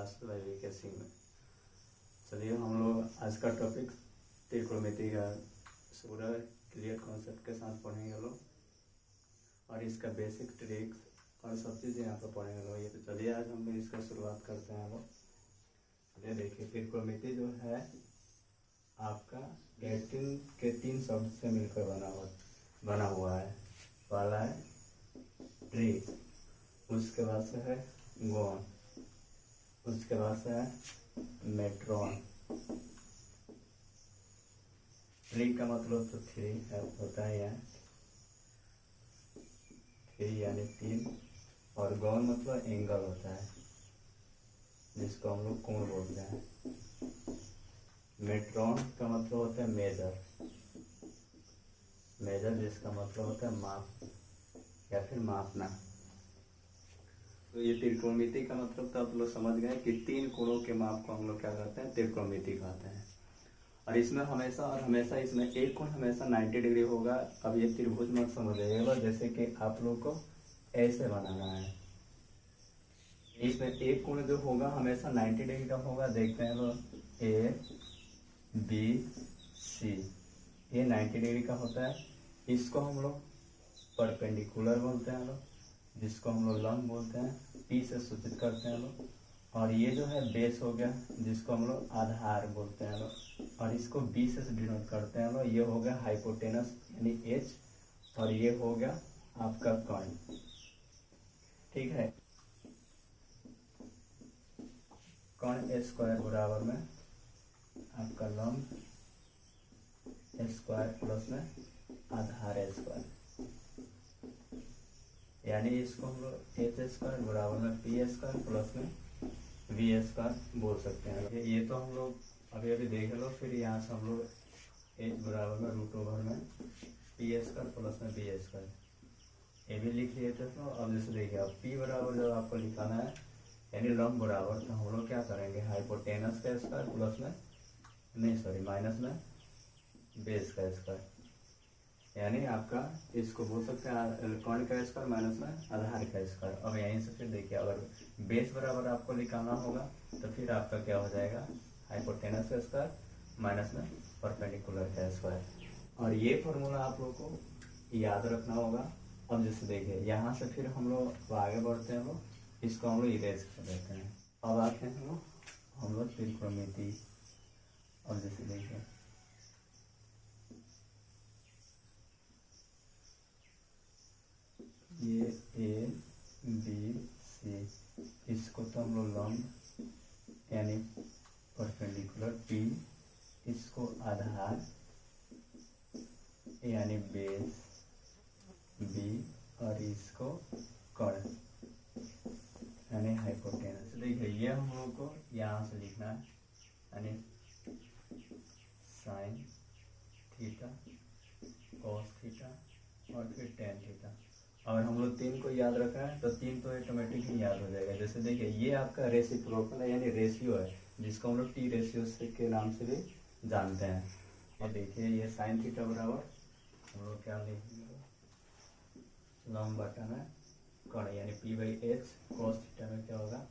Last live के सी में। चलिए हम लोग आज का टॉपिक त्रिकोणमिति का पूरा क्लियर कॉन्सेप्ट के साथ पढ़ेंगे लोग, और इसका बेसिक ट्रिक्स और सब चीज़ यहाँ पर पढ़ेंगे लोग। ये तो चलिए आज हम इसका शुरुआत करते हैं लोग। चलिए देखिए, त्रिकोणमिति जो है आपका लैटिन के 3 शब्द से मिलकर बना हुआ है। पहला है ट्री, उसके बाद से है गोन, उसके बाद से है मेट्रॉन। ट्री का मतलब तो 3 है, होता है यहाँ 3 यानी 3, और गौन मतलब एंगल होता है जिसको हम लोग कोण बोलते हैं। मेट्रॉन का मतलब होता है मेजर, मेजर जिसका मतलब होता है माप या फिर मापना। तो ये त्रिकोणमिति का मतलब तो आप लोग समझ गए कि 3 कोणों के माप को हम लोग क्या कहते हैं, त्रिकोणमिति कहते हैं। और इसमें हमेशा इसमें एक कोण हमेशा 90 डिग्री होगा। अब ये त्रिभुज मत समझिएगा, जैसे कि आप लोग को ऐसे बनाना है, इसमें एक कोण जो होगा हमेशा 90 डिग्री का होगा। देखते हैं लोग, ए बी सी, ये 90 डिग्री का होता है। इसको हम लोग परपेंडिकुलर बोलते हैं लोग, जिसको हम लोग लंब बोलते हैं, पी से सूचित करते हैं लोग। और ये जो है बेस हो गया, जिसको हम लोग आधार बोलते हैं लोग, और इसको बी से डिनोट करते हैं लोग। ये हो गया हाइपोटेनस यानी एच, और ये हो गया आपका कर्ण। ठीक है, कर्ण ए स्क्वायर बराबर में आपका लंब स्क्वायर प्लस में आधार स्क्वायर, यानी इसको हम लोग एच स्क्वायर बराबर में पी स्क्वायर प्लस में वी स्क्वायर बोल सकते हैं। ये तो हम लोग अभी देख लो। फिर यहाँ से हम लोग एच बराबर में रूट ओवर में पी स्क्वायर प्लस में बी स्क्वायर, ये भी लिख लिए थे। तो अब जैसे देखिए, अब पी बराबर जब आपको लिखाना है यानी लंब बराबर, तो हम लोग क्या करेंगे, हाइपोटेनस का स्क्वायर प्लस में माइनस में बेस का स्क्वायर, यानी आपका इसको बोल सकते हैं कर्ण का स्क्वायर माइनस में आधार का स्क्वायर। अब यहीं से फिर देखिए, अगर बेस बराबर आपको निकालना होगा तो फिर आपका क्या हो जाएगा, हाइपोटेनस का स्क्वायर माइनस में परपेंडिकुलर का स्क्वायर। और ये फॉर्मूला आप लोग को याद रखना होगा। अब जैसे देखिए, यहाँ से फिर हम लोग आगे बढ़ते हैं लोग, इसको हम लोग इरेज कर देते हैं। अब आते हैं हम लोग त्रिकोणमिति। अब जैसे देखिए, ये ए बी सी, इसको तो हम लोग लंब यानी परपेंडिकुलर, पी इसको आधार यानी बेस, बी और इसको कर्ण यानी हाइपोटेनस। देखिए, ये हम लोग को यहाँ से लिखना है, यानी साइन थीटा कॉस थीटा और फिर टेन थीटा। अगर हम लोग 3 को याद रखा है तो 3 तो ऑटोमेटिक ही याद हो जाएगा। जैसे देखिए, ये आपका रेसिप्रोकल है यानी रेशियो है, जिसको हम लोग टी रेशियो से के नाम से भी जानते हैं। और देखिए, ये साइन थीटा बराबर हम लोग क्या लिखेंगे, लंब बटा में कर्ण यानी P by H, cos theta में क्या होगा,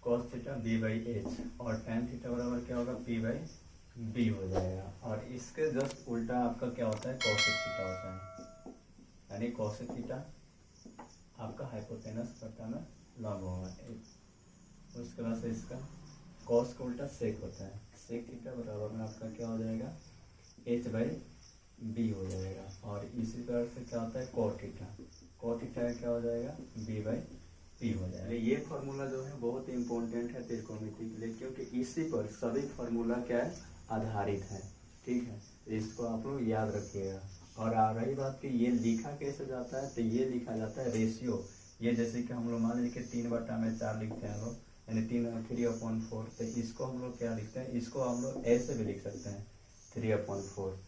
cos theta B by H, और टेन थीटा बराबर क्या होगा, पी बाई बी हो जाएगा। और इसके जस्ट उल्टा आपका क्या होता है, कॉसेक थीटा होता है, यानी कॉसेक थीटा आपका हाइपोटेनस बटा में लंब होगा। उसके बाद से इसका कॉस का उल्टा सेक होता है, सेक थीटा बराबर में आपका क्या हो जाएगा, एच बाई बी हो जाएगा। और इसी तरह से क्या होता है, कॉट थीटा, कॉट थीटा क्या हो जाएगा, बी बाई पी हो जाएगा। ये फार्मूला जो है बहुत ही इंपॉर्टेंट है त्रिकोणमिति के लिए, क्योंकि इसी पर सभी फार्मूला क्या है, आधारित है। ठीक है, इसको आप लोग याद रखिएगा। और आ रही बात कि ये लिखा कैसे जाता है, तो ये लिखा जाता है रेशियो। ये जैसे कि हम लोग मान लीजिए 3/4 लिखते हैं लोग, यानी 3/4, तो इसको हम लोग क्या लिखते हैं, इसको हम लोग ऐसे भी लिख सकते हैं 3/4।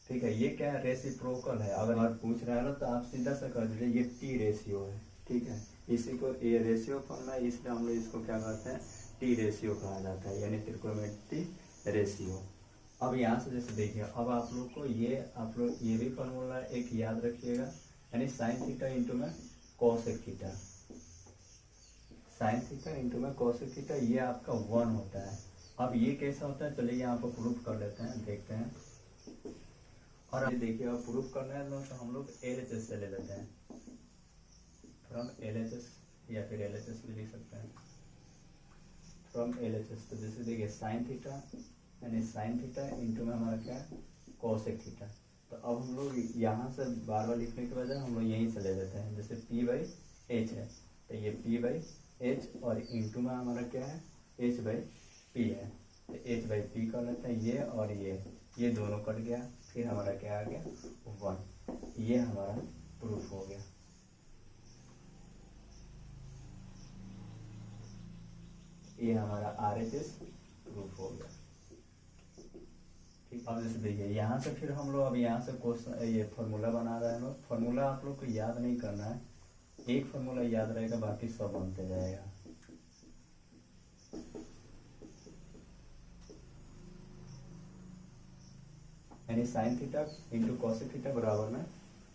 ठीक है, ये क्या है, रेसिप्रोकल है। अगर पूछ रहा है ना तो आप सीधा सा कर दीजिए, ये टी रेशियो है। ठीक है, इसी को ये रेशियो फॉर्मूला है, इसलिए हम लोग इसको क्या कहते हैं, टी रेशियो कहा जाता है, यानी त्रिकोणमिति रेशियो। अब यहाँ से जैसे देखिए, अब आप लोग को ये भी फॉर्मूला एक याद रखिएगा, यानी साइन थीटा इंटू में cosec theta, sine theta into में कोसेक थीटा, ये आपका 1 होता है। अब ये कैसा होता है, चलिए यहाँ पर प्रूफ कर लेते हैं, देखते हैं। और अभी देखिए, अब प्रूफ करना है तो हम लोग LHS से ले लेते हैं, फ्रॉम LHS, या फिर LHS भी लिख सकते हैं, फ्रॉम LHS। तो जैसे देखिए साइन थीटा यानी साइन थीटा इंटू में हमारा क्या है, कोसेक थीटा। तो अब हम लोग यहाँ से बार बार लिखने के बजाय हम लोग यहीं से ले लेते हैं, जैसे P/H है तो ये P/H और इंटू में हमारा क्या है, H/P है, तो H/P कर लेते हैं। ये और ये दोनों कट गया, फिर हमारा क्या आ गया, 1। ये हमारा प्रूफ हो गया। ये हमारा RHS प्रूफ हो गया। ठीक, अब जैसे देखिए यहाँ से फिर हम लोग अब यहाँ से क्वेश्चन ये फॉर्मूला बना रहे हैं लोग। फॉर्मूला आप लोग को याद नहीं करना है, एक फॉर्मूला याद रहेगा, बाकी सब बनते जाएगा। यानी sine theta into cosec theta बराबर में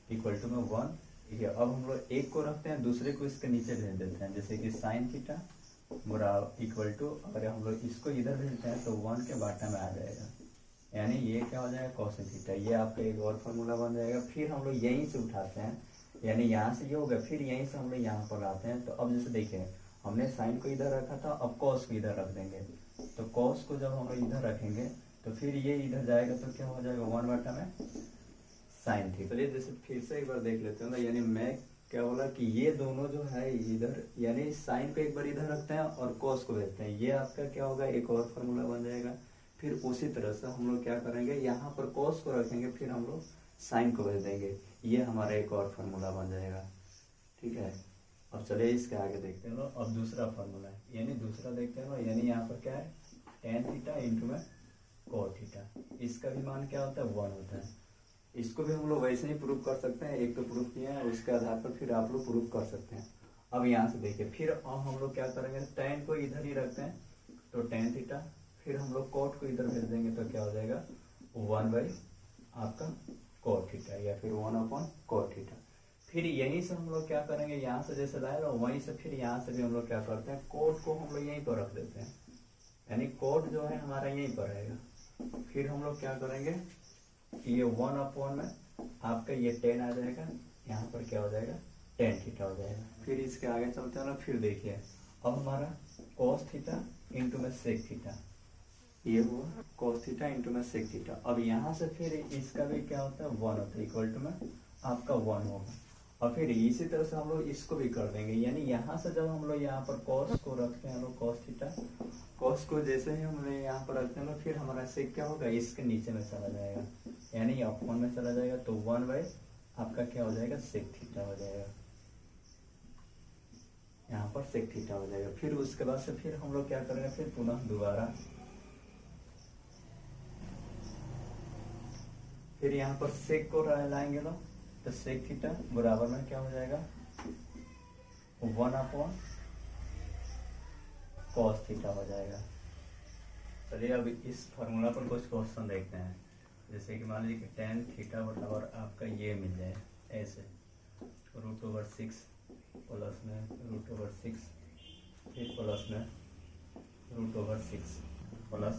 इक्वल टू में 1। ये अब हम लोग एक को रखते हैं, दूसरे को इसके नीचे भेज देते हैं, जैसे कि साइन थीटा बराबर इक्वल टू, अगर हम लोग इसको इधर भेजते हैं तो 1 के बाटा में आ जाएगा, यानी ये क्या हो जाएगा, कोसेक थीटा। ये आपका एक और फॉर्मूला बन जाएगा। फिर हम लोग यहीं से उठाते हैं, यानी यहाँ से ये हो गया, फिर यहीं से हम लोग यहाँ पर आते हैं। तो अब जैसे देखिए हमने साइन को इधर रखा था, अब कॉस को इधर रख देंगे। तो कॉस को जब हम लोग इधर रखेंगे तो फिर ये इधर जाएगा, तो क्या हो जाएगा, 1 बटा में साइन थीटा। चलिए जैसे फिर से एक बार देख लेते हैं ना, यानी मैं क्या बोला कि ये दोनों जो है इधर, यानी साइन को एक बार इधर रखते हैं और कॉस को भेजते हैं, ये आपका क्या होगा, एक और फॉर्मूला बन जाएगा। फिर उसी तरह से हम लोग क्या करेंगे, यहाँ पर कॉस को रखेंगे, फिर हम लोग साइन को भेज देंगे, ये हमारा एक और फार्मूला बन जाएगा। ठीक है, अब चलिए इसके आगे देखते हैं। अब दूसरा फार्मूला है, यानी दूसरा देखते हैं, यानी यहाँ पर क्या है, tan थीटा इंटू में cot थीटा। इसका भी मान क्या होता है, 1 होता है। इसको भी हम लोग वैसे ही प्रूफ कर सकते हैं, एक तो प्रूफ किया है, उसके आधार पर फिर आप लोग प्रूफ कर सकते हैं। अब यहाँ से देखिए, फिर हम लोग क्या करेंगे, tan को इधर ही रखते हैं, तो tan थीटा, फिर हम लोग cot को इधर भेज देंगे, तो क्या हो जाएगा, 1 बाई आपका cot थीटा, या फिर 1/cot थीटा। फिर यहीं से हम लोग क्या करेंगे, यहाँ से जैसे लाएगा वहीं से फिर यहाँ से भी हम लोग क्या करते हैं, cot को हम लोग यहीं पर रख देते हैं, यानी cot जो है हमारा यहीं पर रहेगा। फिर हम लोग क्या करेंगे, ये 1/में आपका ये tan आ जाएगा, यहाँ पर क्या हो जाएगा, tan थीटा हो जाएगा। फिर इसके आगे चलते हैं ना, फिर देखिए अब हमारा cos थीटा इंटू में sec थीटा, ये हुआ cos थीटा इंटू में sec थीटा। अब यहाँ से फिर इसका भी क्या होता है, 1 होता है, इक्वल टू में आपका 1 होगा। और फिर इसी तरह से हम लोग इसको भी कर देंगे, यानी यहाँ से जब हम लोग यहाँ पर cos को रखते हैं, हम लोग cos थीटा, cos को जैसे ही हम लोग यहाँ पर रखते हैं, फिर हमारा sec क्या होगा, इसके नीचे में चला जाएगा, यानी अपॉन में चला जाएगा, तो 1 बाई आपका क्या हो जाएगा, sec थीटा हो जाएगा, यहाँ पर sec थीटा हो जाएगा। फिर उसके बाद से फिर हम लोग क्या करेंगे, फिर पुनः दोबारा फिर यहाँ पर sec को लाएंगे लोग, तो sec थीटा बराबर में क्या हो जाएगा, 1/cos थीटा हो जाएगा। चलिए अब इस फॉर्मूला पर कुछ क्वेश्चन देखते हैं। जैसे कि मान लीजिए कि tan थीटा बराबर आपका ये मिल जाए ऐसे, √6 प्लस में √6, फिर प्लस में √6 प्लस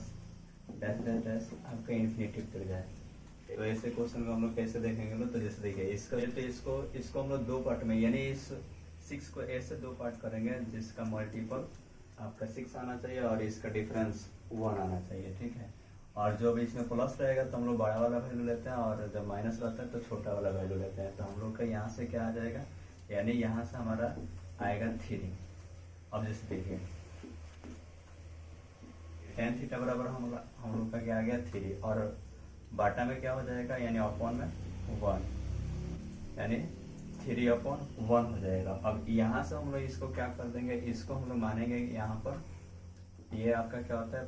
डैश डैश डैश आपका इन्फिनिटी तक जाए। तो ऐसे क्वेश्चन को हम लोग कैसे देखेंगे लोग, तो जैसे देखिए इसका, तो इसको हम लोग 2 पार्ट में, यानी इस 6 को ऐसे 2 पार्ट करेंगे, जिसका मल्टीपल आपका 6 आना चाहिए और इसका डिफरेंस 1 आना चाहिए। ठीक है, और जो भी इसमें प्लस रहेगा तो हम लोग बड़ा वाला वैल्यू लेते हैं, और जब माइनस रहता है तो छोटा वाला वैल्यू लेते हैं। तो हम लोग का यहाँ से क्या आ जाएगा, यानी यहाँ से हमारा आएगा 3। अब जैसे देखिए tan थीटा बराबर हम लोग का क्या आ गया, 3, और बाटा में क्या हो जाएगा, यानी अपॉन में 1, यानी 3/1 हो जाएगा। अब यहाँ से हम लोग इसको क्या कर देंगे, इसको हम लोग मानेंगे यहाँ पर ये आपका क्या होता है,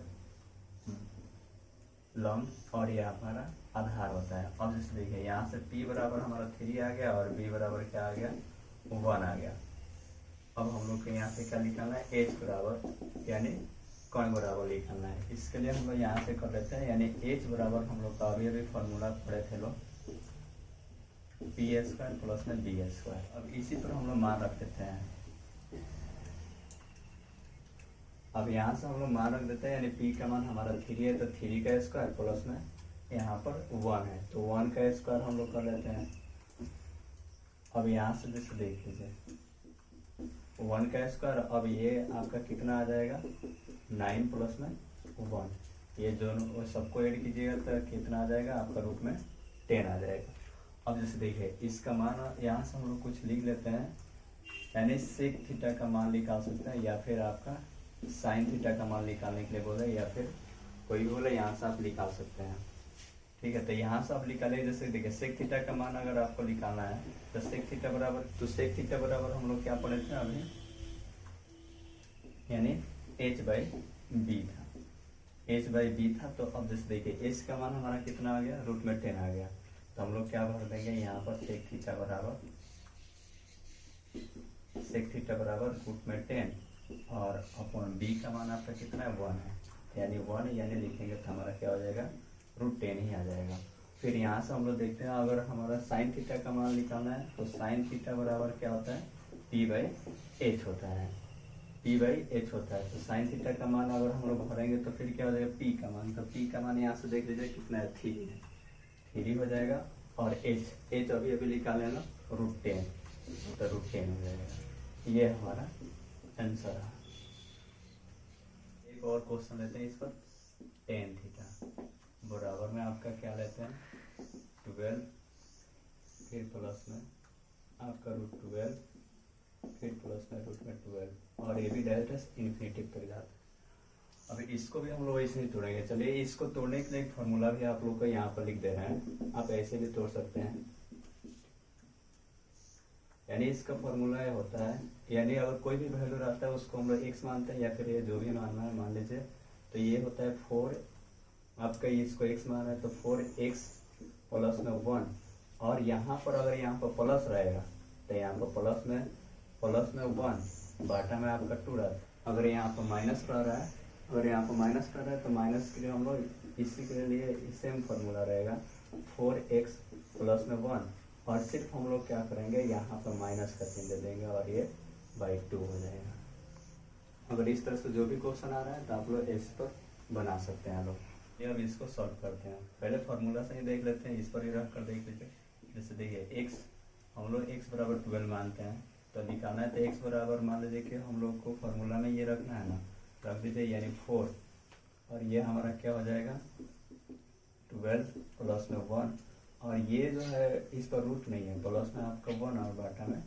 लंब, और ये हमारा आधार होता है। अब जैसे देखिए यहाँ से p बराबर हमारा 3 आ गया, और b बराबर क्या आ गया, 1 आ गया। अब हम लोग को यहाँ से क्या निकालना है, h बराबर यानी कण बराबर निकालना है। इसके लिए हम लोग यहाँ से कर लेते हैं, यानी h बराबर हम लोग का अभी फॉर्मूला पढ़े थे लोग, p² प्लस में b²। अब इसी पर हम लोग मान रख देते हैं, अब यहाँ से हम लोग मान रख देते हैं, यानी पी का मान हमारा 3 है, तो 3 का स्क्वायर प्लस में यहाँ पर 1 है, तो 1 का स्क्वायर हम लोग कर लेते हैं। अब यहाँ से जैसे देख लीजिए 1 का स्क्वायर, अब ये आपका कितना आ जाएगा 9 प्लस में 1, ये दोनों सबको ऐड कीजिएगा तो कितना आ जाएगा आपका रूट में 10 आ जाएगा। अब जैसे देखिए इसका मान यहाँ से हम लोग कुछ लिख लेते हैं, यानी सेक थीटा का मान निकाल सकते हैं, या फिर आपका साइन थीटा का मान निकालने के लिए बोले, या फिर कोई भी बोले यहाँ से आप निकाल सकते हैं। ठीक है, तो यहाँ से आप निकालेंगे, जैसे देखिए सेक थीटा का मान अगर आपको निकालना है तो सेक थीटा बराबर, तो सेक थीटा बराबर हम लोग क्या पढ़े थे अभी, यानी h/b था, h/b था। तो अब जैसे देखिए h का मान हमारा कितना आ गया, रूट में 10 आ गया, तो हम लोग क्या भर देंगे यहाँ पर सेक थीटा बराबर रूट में 10 और अपॉन b का मान आपका कितना है 1 है, यानी 1 यानी लिखेंगे तो हमारा क्या हो जाएगा रूट 10 ही आ जाएगा। फिर यहाँ से हम लोग देखते हैं अगर हमारा साइन थीटा का मान निकालना है तो साइन थीटा बराबर क्या होता है p/h होता है, p/h होता है। तो साइन थीटा का मान अगर हम लोग भरेंगे तो फिर क्या हो जाएगा p का मान, तो p का मान यहाँ से देख लीजिए कितना है 3 है, 3 हो जाएगा, और h अभी अभी निकाले ना रूट 10, तो रूट 10 हो जाएगा। ये हमारा आंसर है। एक और क्वेश्चन लेते हैं इस पर, टेन थीटा बराबर में आपका क्या लेते हैं 12, फिर प्लस में आपका रूट 12, फिर प्लस में रूट में 12, और ये भी डायरेक्ट इन्फिनिटिव तक जाता है। अब इसको भी हम लोग ऐसे ही तोड़ेंगे। चलिए इसको तोड़ने के लिए एक फॉर्मूला भी आप लोग को यहाँ पर लिख दे रहे हैं, आप ऐसे भी तोड़ सकते हैं। यानी इसका फॉर्मूला ये होता है, यानी अगर कोई भी वैल्यू रहता है उसको हम लोग x मानते हैं, या फिर ये जो भी मानना है मान लीजिए, तो ये होता है 4, आपका इसको x माना है तो 4x प्लस में 1, और यहाँ पर अगर यहाँ पर प्लस रहेगा तो यहाँ पर प्लस में 1 बाटा में आपका 2 रहता है। अगर यहाँ पर माइनस रह रहा है, तो माइनस के लिए हम लोग इसी के लिए सेम फॉर्मूला रहेगा 4x प्लस में 1, और सिर्फ हम लोग क्या करेंगे यहाँ पर माइनस का चिन्ह दे देंगे और ये /2 हो जाएगा। अगर इस तरह से जो भी क्वेश्चन आ रहा है तो आप लोग इस पर बना सकते हैं लोग। ये अब इसको सॉल्व करते हैं, पहले फॉर्मूला से ही देख लेते हैं, इस पर ही रख कर देख लीजिए। जैसे देखिए x हम लोग x बराबर 12 मानते हैं, तो निकालना है तो x बराबर मान लीजिए कि हम लोग को फॉर्मूला में ये रखना है ना, रख दीजिए, यानी 4, और ये हमारा क्या हो जाएगा 12 प्लस में 1, और ये जो है इस पर रूट नहीं है, प्लस में आपका 1 और बाटा में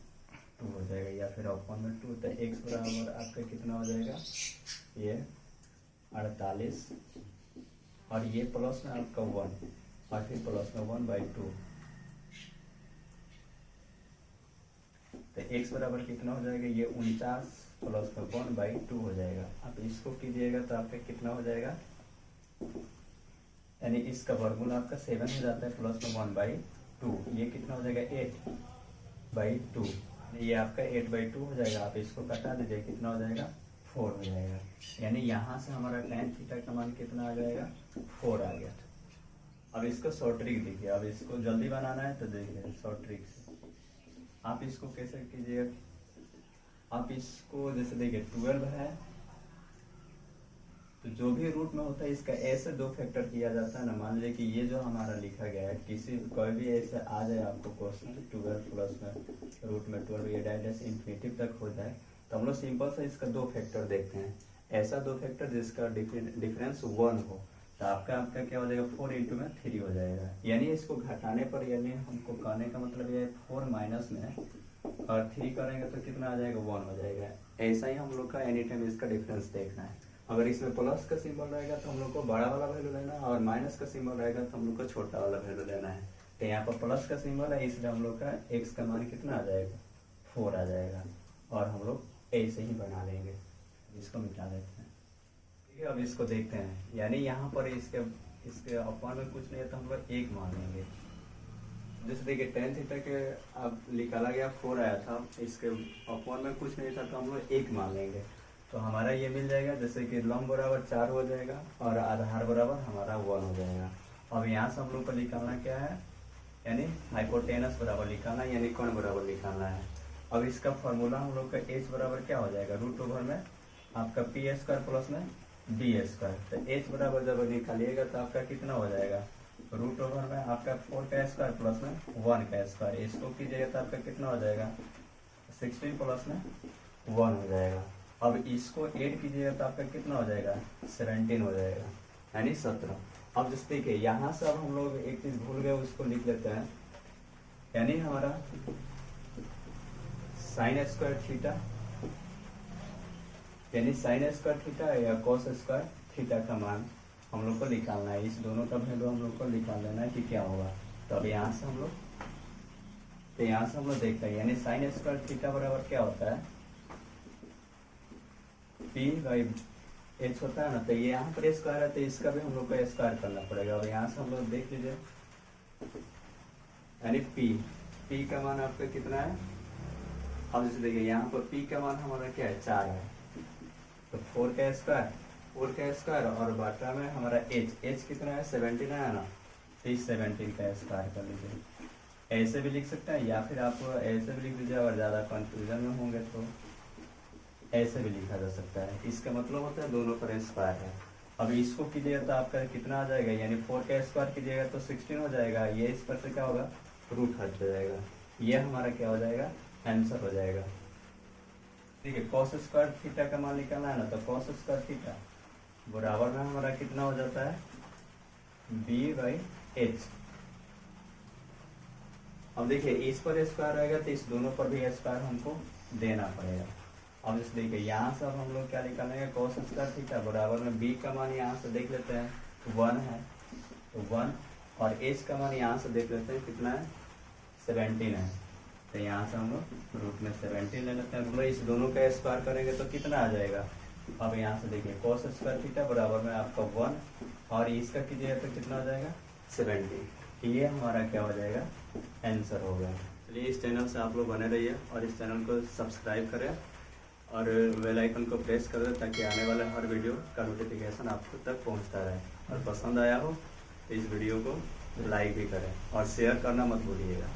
2 हो जाएगा, या फिर अपॉन में 2, तो x बराबर आपका कितना हो जाएगा ये 48, और ये प्लस में आपका 1 और फिर प्लस में 1/2, तो x बराबर कितना हो जाएगा ये 49 प्लस में 1/2 हो जाएगा। आप इसको कीजिएगा तो आपका कितना हो जाएगा, यानी इसका वर्गमूल आपका 7 हो जाता है, प्लस में 1/2, ये कितना हो जाएगा 8/2, ये आपका 8/2 हो जाएगा। आप इसको कटा दीजिए, कितना हो जाएगा 4 हो जाएगा, यानी यहाँ से हमारा tan थीटा का मान कितना आ जाएगा 4 आ गया। अब इसको शॉर्ट ट्रिक देखिए, अब इसको जल्दी बनाना है तो देखिए शॉर्ट ट्रिक से आप इसको कैसे कीजिए। आप इसको जैसे देखिए 12 है, तो जो भी रूट में होता है इसका ऐसे 2 फैक्टर किया जाता है ना। मान लीजिए कि ये जो हमारा लिखा गया है, किसी कोई भी ऐसे आ जाए आपको क्वेश्चन 12 प्लस में रूट में 12, ये डायरेक्ट इन्फिनिटिव तक हो जाए, तो हम लोग सिंपल से इसका 2 फैक्टर देखते हैं, ऐसा 2 फैक्टर जिसका डिफरेंस 1 हो, तो आपका क्या हो जाएगा 4 इंटू में 3 हो जाएगा। यानी इसको घटाने पर, यानी हमको कहने का मतलब ये 4 माइनस में और 3 करेंगे तो कितना आ जाएगा 1 हो जाएगा। ऐसा ही हम लोग का एनी टाइम इसका डिफरेंस देखना है। अगर इसमें प्लस का सिंबल रहेगा तो हम लोग को बड़ा वाला वैल्यू लेना है, और माइनस का सिंबल रहेगा तो हम लोग को छोटा वाला वैल्यू लेना है। तो यहाँ पर प्लस का सिंबल है, इसलिए हम लोग का x का मान कितना आ जाएगा 4 आ जाएगा, और हम लोग ऐसे ही बना लेंगे। इसको मिटा देते हैं, ठीक है। अब इसको देखते हैं, यानी यहाँ पर इसके अपॉन में कुछ नहीं है तो हम लोग 1 मान लेंगे। जैसे देखिए tan थीटा के अब निकाला गया 4 आया था, इसके अपॉन में कुछ नहीं था तो हम लोग 1 मान लेंगे, तो हमारा ये मिल जाएगा। जैसे कि लंब बराबर 4 हो जाएगा और आधार बराबर हमारा 1 हो जाएगा। अब यहाँ से हम लोग को निकालना क्या है, यानी हाइपोटेनस बराबर निकालना है, यानी कोण बराबर निकालना है। अब इसका फॉर्मूला हम लोग का h बराबर क्या हो जाएगा, रूट ओवर में आपका पी स्क्वायर प्लस में बी स्क्वायर। तो एच बराबर जब निकालिएगा तो आपका कितना हो जाएगा, रूट ओवर में आपका 4 का स्क्वायर प्लस में 1 का स्क्वायर। इसको कीजिएगा तो आपका कितना हो जाएगा, 16 प्लस में 1 हो जाएगा। अब इसको ऐड कीजिएगा तो आपका कितना हो जाएगा, 17 हो जाएगा, यानी 17। अब जैसे देखिए यहाँ से अब हम लोग एक चीज भूल गए, उसको लिख लेते हैं, यानी हमारा साइन स्क्वायर थीटा, यानी साइन स्क्वायर थीटा या कॉस स्क्वायर थीटा का मान हम लोग को निकालना है। इस दोनों का वैल्यू हम लोग को निकाल लेना है कि क्या होगा। तो अब यहाँ से हम लोग देखते हैं, यानी साइन स्क्वायर थीटा बराबर क्या होता है, पी बाई एच होता है ना। तो ये यहाँ पर स्क्वायर है तो इसका भी हम लोग को स्क्वायर करना पड़ेगा। और यहाँ से हम लोग देख लीजिए, यानी पी का मान आपका कितना है। अब जैसे देखिए यहाँ पर पी का मान हमारा क्या है, 4 है। तो 4 का स्क्वायर और बाटा में हमारा एच कितना है, 17 है ना। तो इस 17 का स्क्वायर कर लीजिए। ऐसे भी लिख सकते हैं या फिर आप ऐसे भी लिख लीजिए, अगर ज़्यादा कंफ्यूजन में होंगे तो ऐसे भी लिखा जा सकता है। इसका मतलब होता है दोनों पर स्क्वायर है। अब इसको कीजिएगा तो आपका कितना आ जाएगा, यानी 4 का स्क्वायर कीजिएगा तो 16 हो जाएगा। ये इस पर से क्या होगा, रूट हट जाएगा। ये हमारा क्या हो जाएगा, आंसर हो जाएगा। ठीक है, कॉस स्क्वायर थीटा का मान निकालना है ना। तो कॉस स्क्वायर थीटा बराबर में हमारा कितना हो जाता है, बी बाई एच। अब देखिए इस पर स्क्वायर रहेगा तो इस दोनों पर भी स्क्वायर हमको देना पड़ेगा। अब इस देखिए यहाँ से अब हम लोग क्या निकालेंगे, कॉस स्क्वायर थीटा बराबर में बी का मान यहाँ से देख लेते हैं, 1 है तो 1, और एच का मान यहाँ से देख लेते हैं कितना है, 17 है। तो यहाँ से हम लोग रूट में 17 ले लेते हैं। मतलब इस दोनों का स्क्वायर करेंगे तो कितना आ जाएगा। अब यहाँ से देखिए कॉस स्क्वायर थीटा बराबर में आपका 1 और इसका कीजिएगा तो कितना हो जाएगा, 17। ये हमारा क्या हो जाएगा, आंसर हो गया। चलिए इस चैनल से आप लोग बने रहिए और इस चैनल को सब्सक्राइब करें और बेल आइकन को प्रेस कर दें ताकि आने वाले हर वीडियो का नोटिफिकेशन आपको तक पहुंचता रहे। और पसंद आया हो तो इस वीडियो को लाइक भी करें और शेयर करना मत भूलिएगा।